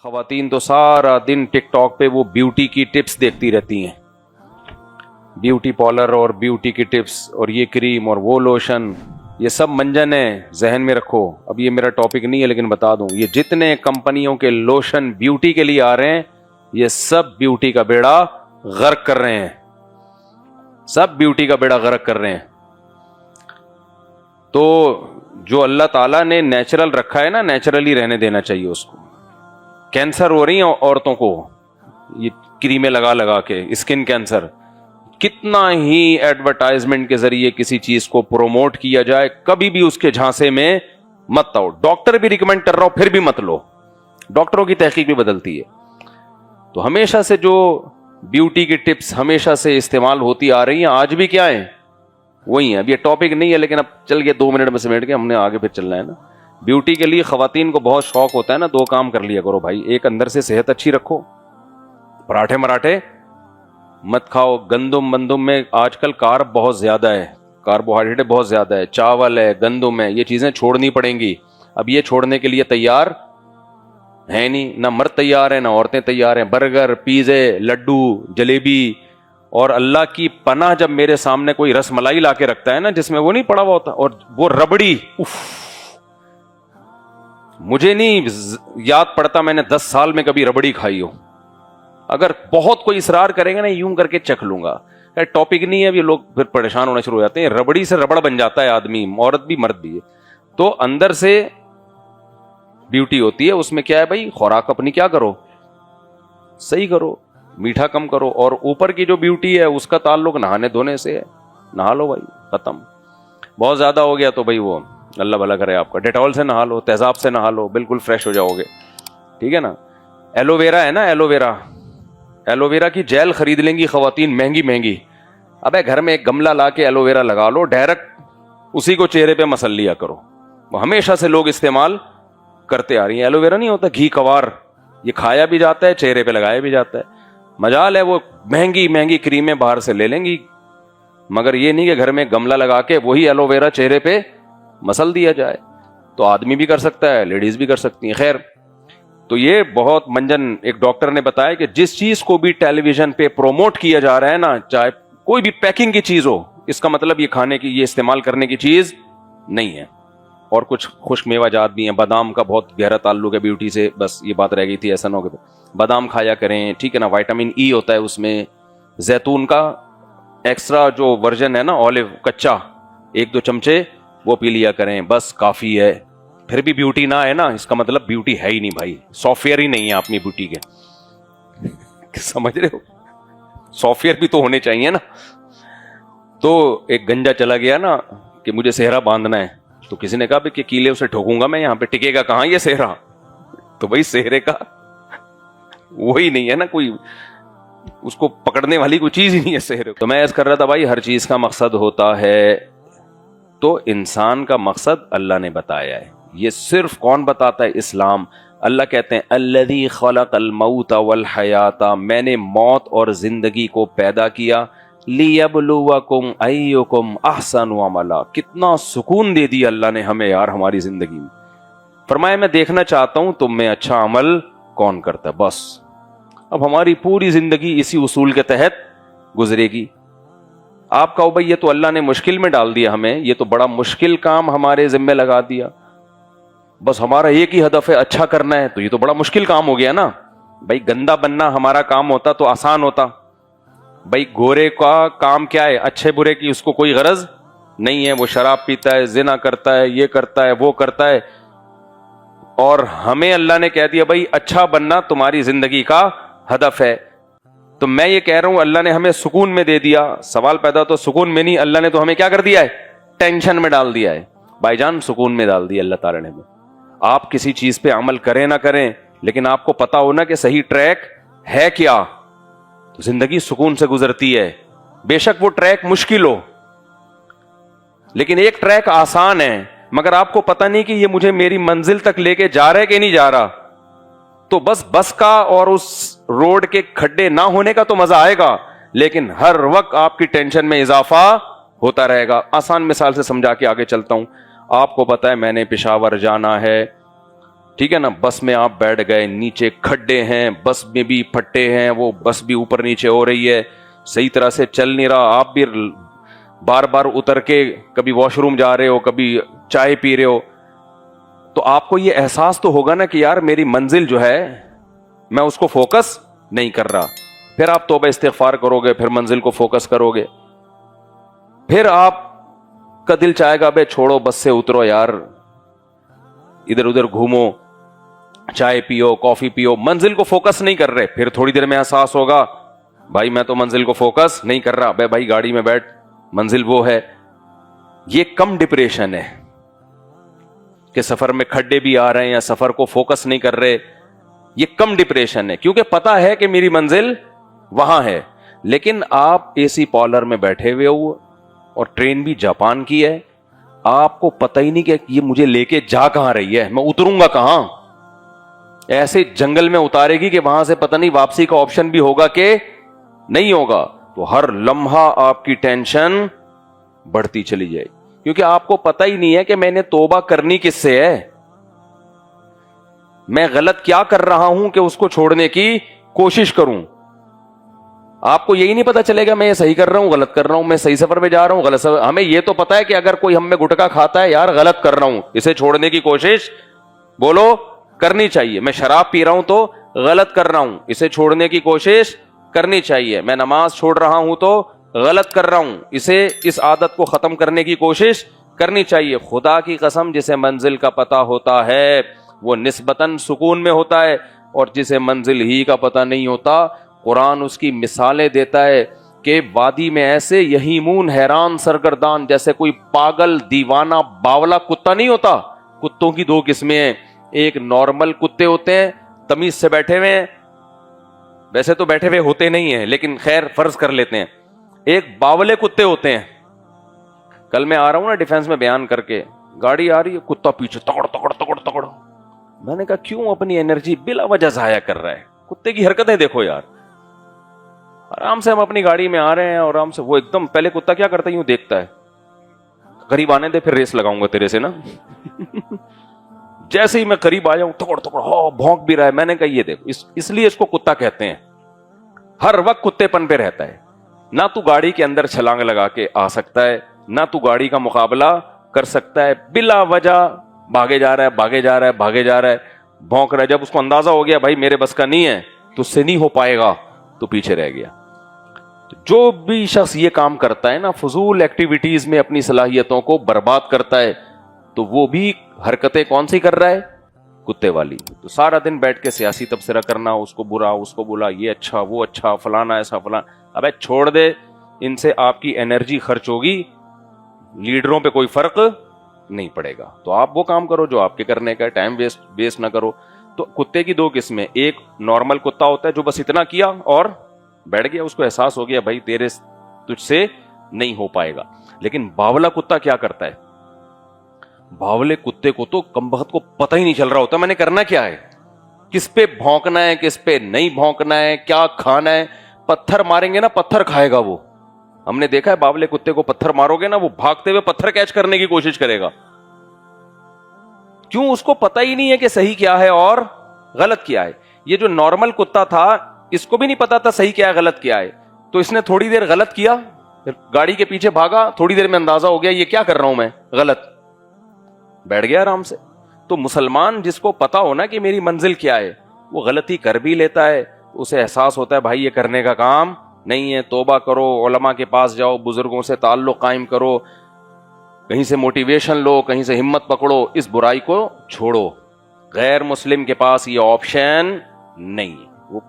خواتین تو سارا دن ٹک ٹاک پہ وہ بیوٹی کی ٹپس دیکھتی رہتی ہیں, بیوٹی پارلر اور بیوٹی کی ٹپس اور یہ کریم اور وہ لوشن, یہ سب منجن ہے, ذہن میں رکھو. اب یہ میرا ٹاپک نہیں ہے لیکن بتا دوں, یہ جتنے کمپنیوں کے لوشن بیوٹی کے لیے آ رہے ہیں یہ سب بیوٹی کا بیڑا غرق کر رہے ہیں, سب بیوٹی کا بیڑا غرق کر رہے ہیں. تو جو اللہ تعالیٰ نے نیچرل رکھا ہے نا, نیچرلی رہنے دینا چاہیے اس کو. کینسر ہو رہی ہیں عورتوں کو یہ کریمیں لگا لگا کے, اسکن کینسر. کتنا ہی ایڈورٹائزمنٹ کے ذریعے کسی چیز کو پروموٹ کیا جائے, کبھی بھی اس کے جھانسے میں مت آؤ. ڈاکٹر بھی ریکمینڈ کر رہا ہو پھر بھی مت لو, ڈاکٹروں کی تحقیق بھی بدلتی ہے. تو ہمیشہ سے جو بیوٹی کی ٹپس ہمیشہ سے استعمال ہوتی آ رہی ہیں, آج بھی کیا ہیں وہی ہیں. اب یہ ٹاپک نہیں ہے لیکن اب چل گیا 2 منٹ میں سمیٹ کے, ہم نے آگے پھر چلنا ہے نا. بیوٹی کے لیے خواتین کو بہت شوق ہوتا ہے نا, 2 کام کر لیا کرو بھائی. ایک, اندر سے صحت اچھی رکھو, پراٹھے مراٹھے مت کھاؤ. گندم بندم میں آج کل کارب بہت زیادہ ہے, کاربوہائیڈریٹ بہت زیادہ ہے, چاول ہے, گندم ہے, یہ چیزیں چھوڑنی پڑیں گی. اب یہ چھوڑنے کے لیے تیار ہے نہیں, نہ مرد تیار ہے نہ عورتیں تیار ہیں. برگر, پیزے, لڈو, جلیبی, اور اللہ کی پناہ جب میرے سامنے کوئی رس ملائی لا کے رکھتا ہے نا جس میں وہ نہیں پڑا ہوا ہوتا, اور وہ ربڑی, مجھے نہیں یاد پڑتا میں نے 10 سال میں کبھی ربڑی کھائی ہو. اگر بہت کوئی اصرار کرے گا نا یوں کر کے چکھ لوں گا. ٹاپک نہیں ہے, اب یہ لوگ پھر پریشان ہونا شروع ہو جاتے ہیں. ربڑی سے ربڑ بن جاتا ہے آدمی, عورت بھی مرد بھی ہے. تو اندر سے بیوٹی ہوتی ہے, اس میں کیا ہے بھائی, خوراک اپنی کیا کرو, صحیح کرو, میٹھا کم کرو. اور اوپر کی جو بیوٹی ہے اس کا تعلق نہانے دھونے سے ہے. نہا لو بھائی, ختم. بہت زیادہ ہو گیا تو بھائی وہ اللہ بھلا کرے آپ کا, ڈیٹول سے نہا لو, تیزاب سے نہا لو, بالکل فریش ہو جاؤ گے. ٹھیک ہے نا. ایلو ویرا ہے نا, ایلو ویرا, ایلو ویرا کی جیل خرید لیں گی خواتین مہنگی مہنگی. ابے گھر میں ایک گملہ لا کے ایلو ویرا لگا لو, ڈائریکٹ اسی کو چہرے پہ مسل لیا کرو. وہ ہمیشہ سے لوگ استعمال کرتے آ رہی ہیں. ایلو ویرا نہیں ہوتا گھی کوار, یہ کھایا بھی جاتا ہے چہرے پہ لگایا بھی جاتا ہے. مجال ہے وہ مہنگی مہنگی کریمیں باہر سے لے لیں گی, مگر یہ نہیں کہ گھر میں گملہ لگا کے وہی ایلو ویرا چہرے پہ مسل دیا جائے. تو آدمی بھی کر سکتا ہے, لیڈیز بھی کر سکتی ہیں. خیر, تو یہ بہت منجن. ایک ڈاکٹر نے بتایا کہ جس چیز کو بھی ٹیلی ویژن پہ پروموٹ کیا جا رہا ہے نا, چاہے کوئی بھی پیکنگ کی چیز ہو, اس کا مطلب یہ کھانے کی, یہ استعمال کرنے کی چیز نہیں ہے. اور کچھ خشک میوہ جات بھی ہیں. بادام کا بہت گہرا تعلق ہے بیوٹی سے, بس یہ بات رہ گئی تھی, ایسا نہ ہو کہ بادام کھایا کریں. ٹھیک ہے نا, وائٹامن ای ہوتا ہے اس میں. زیتون کا ایکسٹرا جو ورژن ہے نا, اولیو کچا, 1-2 چمچے وہ پی لیا کریں, بس کافی ہے. پھر بھی بیوٹی نہ ہے نا, اس کا مطلب بیوٹی ہے ہی نہیں بھائی, سافٹ ویئر ہی نہیں ہے اپنی بیوٹی کے. سمجھ رہے ہو, سافٹ ویئر بھی تو ہونے چاہیے نا. تو ایک گنجا چلا گیا نا کہ مجھے صحرا باندھنا ہے, تو کسی نے کہا کہ کیلے اسے ٹھوکوں گا میں, یہاں پہ ٹکے گا کہاں یہ صحرا. تو بھائی صحرے کا وہی نہیں ہے نا, کوئی اس کو پکڑنے والی کوئی چیز ہی نہیں ہے صحرے. تو میں ایسا کر رہا تھا بھائی, ہر چیز کا مقصد ہوتا ہے. تو انسان کا مقصد اللہ نے بتایا ہے. یہ صرف کون بتاتا ہے؟ اسلام. اللہ کہتے ہیں الذی خلق الموت والحیات, میں نے موت اور زندگی کو پیدا کیا, لیبلوکم ایکم احسن عملا. کتنا سکون دے دیا اللہ نے ہمیں یار ہماری زندگی میں. فرمایا میں دیکھنا چاہتا ہوں تم میں اچھا عمل کون کرتا ہے. بس اب ہماری پوری زندگی اسی اصول کے تحت گزرے گی. آپ کہو بھائی یہ تو اللہ نے مشکل میں ڈال دیا ہمیں, یہ تو بڑا مشکل کام ہمارے ذمہ لگا دیا, بس ہمارا ایک ہی ہدف ہے اچھا کرنا ہے, تو یہ تو بڑا مشکل کام ہو گیا نا. بھائی گندا بننا ہمارا کام ہوتا تو آسان ہوتا. بھائی گورے کا کام کیا ہے, اچھے برے کی اس کو کوئی غرض نہیں ہے, وہ شراب پیتا ہے, زنا کرتا ہے, یہ کرتا ہے, وہ کرتا ہے. اور ہمیں اللہ نے کہہ دیا بھائی اچھا بننا تمہاری زندگی کا ہدف ہے. تو میں یہ کہہ رہا ہوں اللہ نے ہمیں سکون میں دے دیا. سوال پیدا تو سکون میں نہیں, اللہ نے تو ہمیں کیا کر دیا ہے, ٹینشن میں ڈال دیا ہے. بھائی جان سکون میں ڈال دیا اللہ تعالی نے. آپ کسی چیز پہ عمل کریں نہ کریں, لیکن آپ کو پتا ہونا کہ صحیح ٹریک ہے کیا, تو زندگی سکون سے گزرتی ہے. بے شک وہ ٹریک مشکل ہو, لیکن ایک ٹریک آسان ہے, مگر آپ کو پتا نہیں کہ یہ مجھے میری منزل تک لے کے جا رہا ہے کہ نہیں جا رہا. تو بس کا اور اس روڈ کے کھڈے نہ ہونے کا تو مزہ آئے گا, لیکن ہر وقت آپ کی ٹینشن میں اضافہ ہوتا رہے گا. آسان مثال سے سمجھا کے آگے چلتا ہوں. آپ کو پتا ہے میں نے پشاور جانا ہے, ٹھیک ہے نا, بس میں آپ بیٹھ گئے, نیچے کھڈے ہیں, بس میں بھی پھٹے ہیں, وہ بس بھی اوپر نیچے ہو رہی ہے, صحیح طرح سے چل نہیں رہا, آپ بھی بار بار اتر کے کبھی واش روم جا رہے ہو, کبھی چائے پی رہے ہو, تو آپ کو یہ احساس تو ہوگا نا کہ یار میری منزل جو ہے میں اس کو فوکس نہیں کر رہا. پھر آپ توبہ استغفار کرو گے, پھر منزل کو فوکس کرو گے, پھر آپ کا دل چاہے گا بے چھوڑو بس سے اترو یار, ادھر ادھر گھومو, چائے پیو, کافی پیو, منزل کو فوکس نہیں کر رہے. پھر تھوڑی دیر میں احساس ہوگا بھائی میں تو منزل کو فوکس نہیں کر رہا, بے بھائی گاڑی میں بیٹھ, منزل وہ ہے. یہ کم ڈپریشن ہے کہ سفر میں کھڈے بھی آ رہے ہیں یا سفر کو فوکس نہیں کر رہے, یہ کم ڈپریشن ہے کیونکہ پتا ہے کہ میری منزل وہاں ہے. لیکن آپ اے سی پارلر میں بیٹھے ہوئے ہو اور ٹرین بھی جاپان کی ہے, آپ کو پتہ ہی نہیں کہ یہ مجھے لے کے جا کہاں رہی ہے, میں اتروں گا کہاں, ایسے جنگل میں اتارے گی کہ وہاں سے پتہ نہیں واپسی کا آپشن بھی ہوگا کہ نہیں ہوگا. تو ہر لمحہ آپ کی ٹینشن بڑھتی چلی جائے کیونکہ آپ کو پتہ ہی نہیں ہے کہ میں نے توبہ کرنی کس سے ہے, میں غلط کیا کر رہا ہوں کہ اس کو چھوڑنے کی کوشش کروں. آپ کو یہی نہیں پتا چلے گا میں یہ صحیح کر رہا ہوں غلط کر رہا ہوں, میں صحیح سفر پہ جا رہا ہوں غلط سفر. ہمیں یہ تو پتا ہے کہ اگر کوئی ہم میں گٹکا کھاتا ہے یار غلط کر رہا ہوں, اسے چھوڑنے کی کوشش بولو کرنی چاہیے. میں شراب پی رہا ہوں تو غلط کر رہا ہوں, اسے چھوڑنے کی کوشش کرنی چاہیے. میں نماز چھوڑ رہا ہوں تو غلط کر رہا ہوں, اسے اس عادت کو ختم کرنے کی کوشش کرنی چاہیے. خدا کی قسم جسے منزل کا پتہ ہوتا ہے وہ نسبتاً سکون میں ہوتا ہے, اور جسے منزل ہی کا پتہ نہیں ہوتا قرآن اس کی مثالیں دیتا ہے کہ وادی میں ایسے یہیمون حیران سرگردان جیسے کوئی پاگل دیوانہ باولا کتا نہیں ہوتا. کتوں کی دو قسمیں ہیں, ایک نارمل کتے ہوتے ہیں تمیز سے بیٹھے ہوئے ہیں, ویسے تو بیٹھے ہوئے ہوتے نہیں ہیں لیکن خیر فرض کر لیتے ہیں, ایک باولے کتے ہوتے ہیں. کل میں آ رہا ہوں نا ڈیفینس میں بیان کر کے, گاڑی آ رہی ہے کتا پیچھے تکڑ تکڑ تکڑ تکڑ, میں نے کہا کیوں اپنی انرجی بلا وجہ ضائع کر رہا ہے, کتے کی حرکتیں دیکھو یار. آرام سے ہم اپنی گاڑی میں آ رہے ہیں اور آرام سے, وہ ایک دم پہلے کتا کیا کرتا ہے یوں دیکھتا ہے, قریب آنے دے پھر ریس لگاؤں گا تیرے سے نا. جیسے ہی میں قریب آیا ہوں تکڑ تکڑ ہو بھونک بھی رہا ہے. میں نے کہا یہ دیکھ اس لیے اس کو کتا کہتے ہیں, ہر وقت کتے پن پہ رہتا ہے. نہ تو گاڑی کے اندر چھلانگ لگا کے آ سکتا ہے, نہ تو گاڑی کا مقابلہ کر سکتا ہے, بلا وجہ بھاگے جا رہا ہے بھاگے جا رہا ہے بھاگے جا رہا ہے, بھونک رہا ہے. جب اس کو اندازہ ہو گیا بھائی میرے بس کا نہیں ہے تو اس سے نہیں ہو پائے گا تو پیچھے رہ گیا. جو بھی شخص یہ کام کرتا ہے نا, فضول ایکٹیویٹیز میں اپنی صلاحیتوں کو برباد کرتا ہے, تو وہ بھی حرکتیں کون سی کر رہا ہے, کتے والی. تو سارا دن بیٹھ کے سیاسی تبصرہ کرنا, اس کو برا اس کو بولا, یہ اچھا وہ اچھا فلانا ایسا فلانا, ابے چھوڑ دے, ان سے آپ کی انرجی خرچ ہوگی, لیڈروں پہ کوئی فرق نہیں پڑے گا. تو آپ وہ کام کرو جو آپ کے کرنے کا, ٹائم ویسٹ نہ کرو. تو کتے کی دو قسمیں, ایک نارمل کتا ہوتا ہے جو بس اتنا کیا اور بیٹھ گیا, اس کو احساس ہو گیا بھائی تجھ سے نہیں ہو پائے گا. لیکن باولا کتا کیا کرتا ہے, باولے کتے کو تو کمبخت کو پتہ ہی نہیں چل رہا ہوتا میں نے کرنا کیا ہے, کس پہ بھونکنا ہے کس پہ نہیں بھونکنا ہے, کیا کھانا ہے. پتھر ماریں گے نا پتھر کھائے گا وہ, ہم نے دیکھا ہے باولے کتے کو پتھر مارو گے نا وہ بھاگتے ہوئے پتھر کیچ کرنے کی کوشش کرے گا. کیوں, اس کو پتہ ہی نہیں ہے کہ صحیح کیا ہے اور غلط کیا ہے. یہ جو نارمل کتا تھا اس کو بھی نہیں پتا تھا صحیح کیا ہے غلط کیا ہے, تو اس نے تھوڑی دیر غلط کیا, گاڑی کے پیچھے بھاگا, تھوڑی دیر میں اندازہ ہو گیا یہ کیا کر رہا ہوں میں غلط, بیٹھ گیا آرام سے. تو مسلمان جس کو پتا ہو نا کہ میری منزل کیا ہے, وہ غلطی کر بھی لیتا ہے, اسے احساس ہوتا ہے بھائی یہ کرنے کا کام نہیں ہے, توبہ کرو, علماء کے پاس جاؤ, بزرگوں سے تعلق قائم کرو, کہیں سے موٹیویشن لو, کہیں سے ہمت پکڑو, اس برائی کو چھوڑو. غیر مسلم کے پاس یہ آپشن نہیں. وہ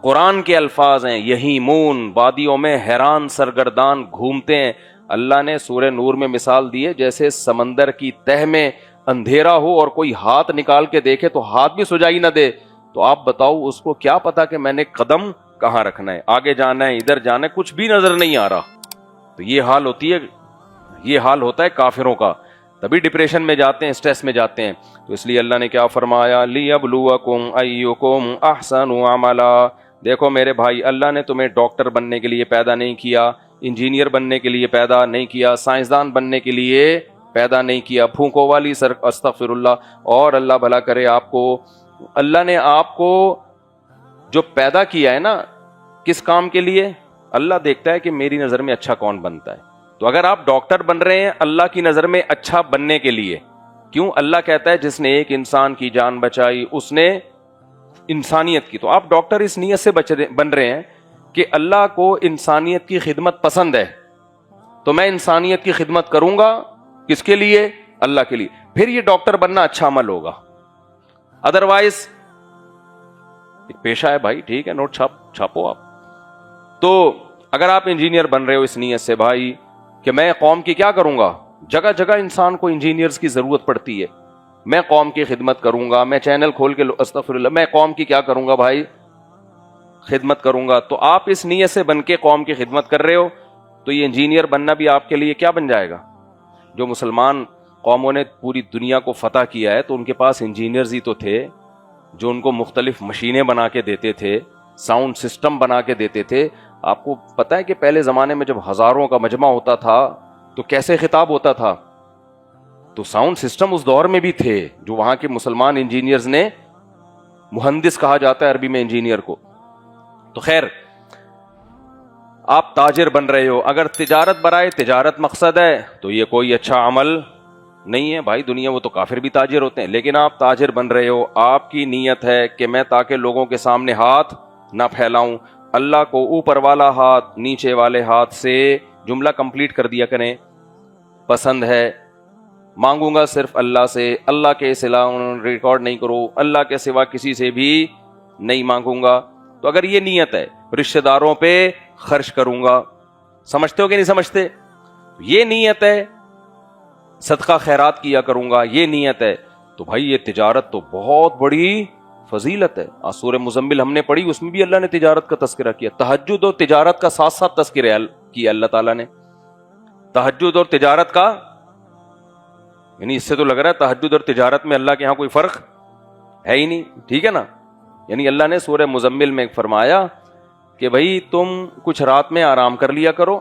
قرآن کے الفاظ ہیں, یہیمون وادیوں میں حیران سرگردان گھومتے ہیں. اللہ نے سورہ نور میں مثال دی ہے جیسے سمندر کی تہ میں اندھیرا ہو اور کوئی ہاتھ نکال کے دیکھے تو ہاتھ بھی سجائی نہ دے, تو آپ بتاؤ اس کو کیا پتا کہ میں نے قدم کہاں رکھنا ہے, آگے جانا ہے ادھر جانا ہے, کچھ بھی نظر نہیں آ رہا. تو یہ حال ہوتا ہے کافروں کا, تبھی ڈپریشن میں جاتے ہیں, اسٹریس میں جاتے ہیں. تو اس لیے اللہ نے کیا فرمایا, لیبلوکم ایکم احسن عملا. دیکھو میرے بھائی, اللہ نے تمہیں ڈاکٹر بننے کے لیے پیدا نہیں کیا, انجینئر بننے کے لیے پیدا نہیں کیا, سائنسدان بننے کے لیے پیدا نہیں کیا, پھونکو والی سر استغفر اللہ, اور اللہ بھلا کرے آپ کو. اللہ نے آپ کو جو پیدا کیا ہے نا, کس کام کے لیے؟ اللہ دیکھتا ہے کہ میری نظر میں اچھا کون بنتا ہے. تو اگر آپ ڈاکٹر بن رہے ہیں اللہ کی نظر میں اچھا بننے کے لیے, کیوں؟ اللہ کہتا ہے جس نے ایک انسان کی جان بچائی اس نے انسانیت کی. تو آپ ڈاکٹر اس نیت سے بن رہے ہیں کہ اللہ کو انسانیت کی خدمت پسند ہے, تو میں انسانیت کی خدمت کروں گا. کس کے لیے؟ اللہ کے لیے. پھر یہ ڈاکٹر بننا اچھا عمل ہوگا. ادروائز ایک پیشہ ہے بھائی, ٹھیک ہے, نوٹ چھاپو آپ. تو اگر آپ انجینئر بن رہے ہو اس نیت سے بھائی کہ میں قوم کی کیا کروں گا, جگہ جگہ انسان کو انجینئرز کی ضرورت پڑتی ہے, میں قوم کی خدمت کروں گا, میں چینل کھول کے استغفر اللہ, میں قوم کی کیا کروں گا بھائی, خدمت کروں گا. تو آپ اس نیت سے بن کے قوم کی خدمت کر رہے ہو, تو یہ انجینئر بننا بھی آپ کے لیے کیا بن جائے گا. جو مسلمان قوموں نے پوری دنیا کو فتح کیا ہے تو ان کے پاس انجینئرز ہی تو تھے جو ان کو مختلف مشینیں بنا کے دیتے تھے, ساؤنڈ سسٹم بنا کے دیتے تھے. آپ کو پتا ہے کہ پہلے زمانے میں جب ہزاروں کا مجمع ہوتا تھا تو کیسے خطاب ہوتا تھا؟ تو ساؤنڈ سسٹم اس دور میں بھی تھے جو وہاں کے مسلمان انجینئرز نے, مہندس کہا جاتا ہے عربی میں انجینئر کو. تو خیر, آپ تاجر بن رہے ہو, اگر تجارت برائے تجارت مقصد ہے تو یہ کوئی اچھا عمل نہیں ہے بھائی. دنیا وہ تو کافر بھی تاجر ہوتے ہیں, لیکن آپ تاجر بن رہے ہو, آپ کی نیت ہے کہ میں تاکہ لوگوں کے سامنے ہاتھ نہ پھیلاؤں, اللہ کو اوپر والا ہاتھ نیچے والے ہاتھ سے, جملہ کمپلیٹ کر دیا کریں, پسند ہے. مانگوں گا صرف اللہ سے, اللہ کے سوا ریکارڈ نہیں کرو, اللہ کے سوا کسی سے بھی نہیں مانگوں گا. تو اگر یہ نیت ہے, رشتہ داروں پہ خرچ کروں گا, سمجھتے ہو کہ نہیں سمجھتے؟ یہ نیت ہے, صدقہ خیرات کیا کروں گا, یہ نیت ہے, تو بھائی یہ تجارت تو بہت بڑی فضیلت ہے. سورہ مزمل ہم نے پڑھی, اس میں بھی اللہ نے تجارت کا تذکرہ کیا. تہجد اور تجارت کا ساتھ ساتھ تذکرہ کیا اللہ تعالیٰ نے. تہجد اور تجارت کا, یعنی اس سے تو لگ رہا ہے تہجد اور تجارت میں اللہ کے ہاں کوئی فرق ہے ہی نہیں, ٹھیک ہے نا. یعنی اللہ نے سورہ مزمل میں فرمایا کہ بھائی تم کچھ رات میں آرام کر لیا کرو.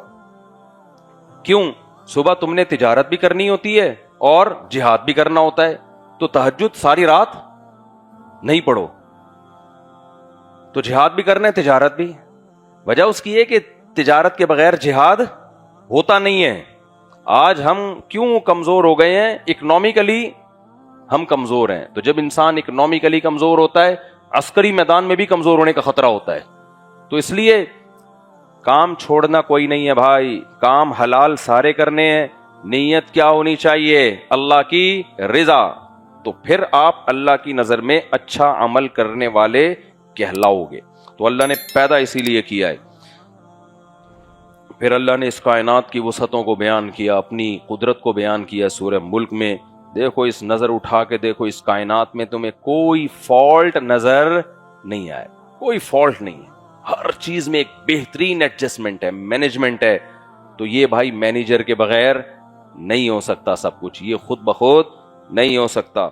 کیوں؟ صبح تم نے تجارت بھی کرنی ہوتی ہے اور جہاد بھی کرنا ہوتا ہے, تو تہجد ساری رات نہیں پڑھو. تو جہاد بھی کرنا ہے, تجارت بھی. وجہ اس کی ہے کہ تجارت کے بغیر جہاد ہوتا نہیں ہے. آج ہم کیوں کمزور ہو گئے ہیں؟ اکنامکلی ہم کمزور ہیں. تو جب انسان اکنامکلی کمزور ہوتا ہے, عسکری میدان میں بھی کمزور ہونے کا خطرہ ہوتا ہے. تو اس لیے کام چھوڑنا کوئی نہیں ہے بھائی, کام حلال سارے کرنے ہیں. نیت کیا ہونی چاہیے؟ اللہ کی رضا. تو پھر آپ اللہ کی نظر میں اچھا عمل کرنے والے کہلاؤ گے. تو اللہ نے پیدا اسی لیے کیا ہے. پھر اللہ نے اس کائنات کی وسعتوں کو بیان کیا, اپنی قدرت کو بیان کیا سورہ ملک میں. دیکھو, اس نظر اٹھا کے دیکھو, اس کائنات میں تمہیں کوئی فالٹ نظر نہیں آئے, کوئی فالٹ نہیں ہے. ہر چیز میں ایک بہترین ایڈجسٹمنٹ ہے, مینجمنٹ ہے. تو یہ بھائی مینیجر کے بغیر نہیں ہو سکتا سب کچھ, یہ خود بخود نہیں ہو سکتا.